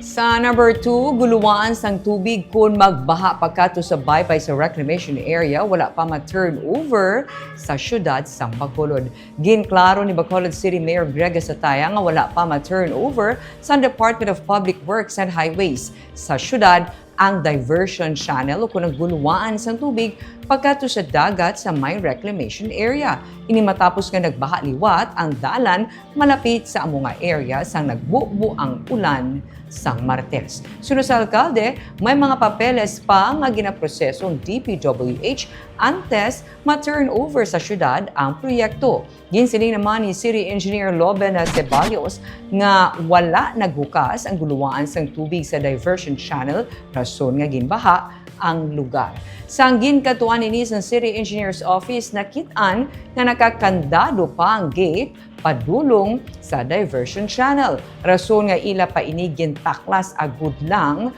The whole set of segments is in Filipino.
Sa number 2, guluwaan sang tubig kung magbaha pagkato sa baybay sa reclamation area, wala pa ma-turnover sa syudad sang Bacolod. Ginklaro ni Bacolod City Mayor Greg Sataya nga wala pa ma-turnover sa Department of Public Works and Highways sa syudad ang diversion channel o kung nagguluwaan sang tubig pagkato sa dagat sa may reclamation area. Ini matapos nga nagbaha liwat ang dalan malapit sa among area sang nagbubo ang ulan sang Martes. Sunod sa alkalde, may mga papeles pa nga ginaprosesong DPWH antes ma-turn over sa syudad ang proyekto. Ginsiling naman ni City Engineer Loben Ceballos nga wala naghukas ang guluwaan sang tubig sa diversion channel rason nga ginbaha ang lugar. Sang ginkatuan ni sa City Engineer's Office, nakit-an nga nakakandado pa ang gate padulong sa diversion channel. Rason nga ila pa ini gintaklas agud lang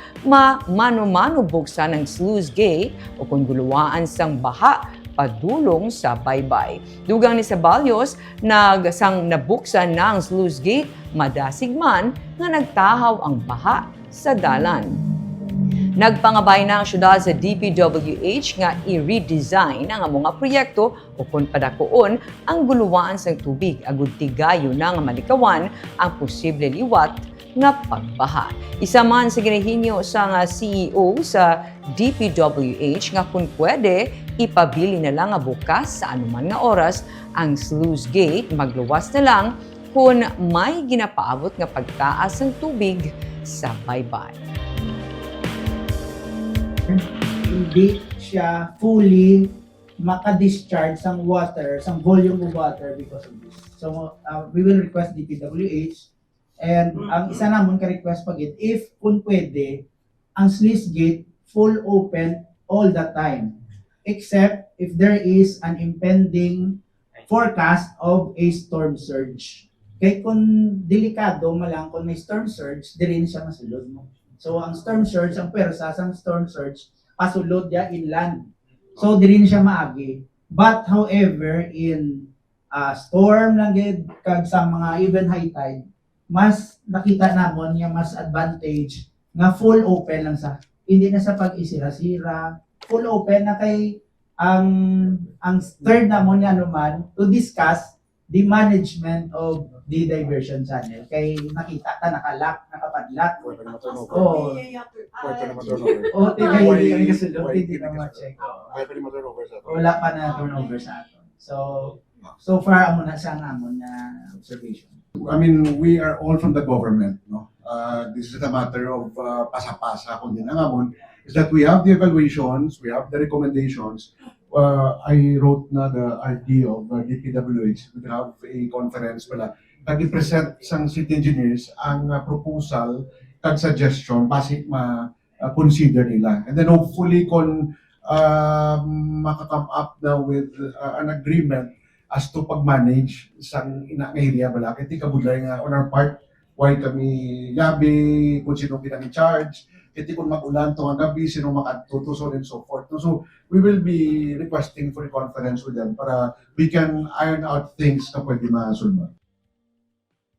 mano-mano buksan ang sluice gate o kung guluwaan sang baha padulong sa baybay. Dugang ni Ceballos, sang nabuksan na ang sluice gate, madasig man nga nagtahaw ang baha sa dalan. Nagpangabay na ang syudad sa DPWH nga i-redesign ang mga proyekto o kung padakoon ang guluwaan sang tubig agud tigayo na nga malikawan ang posible liwat nga pagbaha. Isa man sa ginahinyo sa CEO sa DPWH nga kung pwede, ipabili na lang nga bukas sa anuman nga oras ang sluice gate, magluwas na lang kung may ginapaabot nga pagtaas ng tubig sa baybay. Hindi siya fully maka-discharge sang water, sang volume of water because of this. So, we will request DPWH and ang isa namon ka-request pagit if kung pwede, ang sluice gate full open all the time except if there is an impending forecast of a storm surge. Kaya kung delikado malang kung may storm surge, dirin siya masulod mo. So, ang storm surge, ang pwersa sa storm surge, pasulod niya inland. So, di rin siya maagi. But, however, in storm lang gid kag sa mga even high tide, mas nakita namon nga mas advantage nga full open lang sa. Hindi na sa pag-isira-sira, full open na kay ang third namon nga naman to discuss the management of the diversion channel. Kay nakita ta nakalock, nakapadlock. Oo. Hindi kami kasulod, hindi na ma-check. Wala pa na turnover sa ato. So far, amo na siya namon na observation. I mean, we are all from the government, no? This is a matter of pasa-pasa, kundi na ngamon, is that we have the evaluations, we have the recommendations. I wrote na the RD of DPWH. We have a conference pala. Nag-present sang city engineers ang proposal kag suggestion basic ma-consider nila. And then hopefully kung maka-come up na with an agreement as to pag-manage sang area bala. Kaya kabudlay nga on our part, why kami gabi, kung sino pinang-charge, kaya kung mag-ulan to ang gabi, sino makatuto, so and so forth. So we will be requesting for a conference with them para we can iron out things na pwede masulba.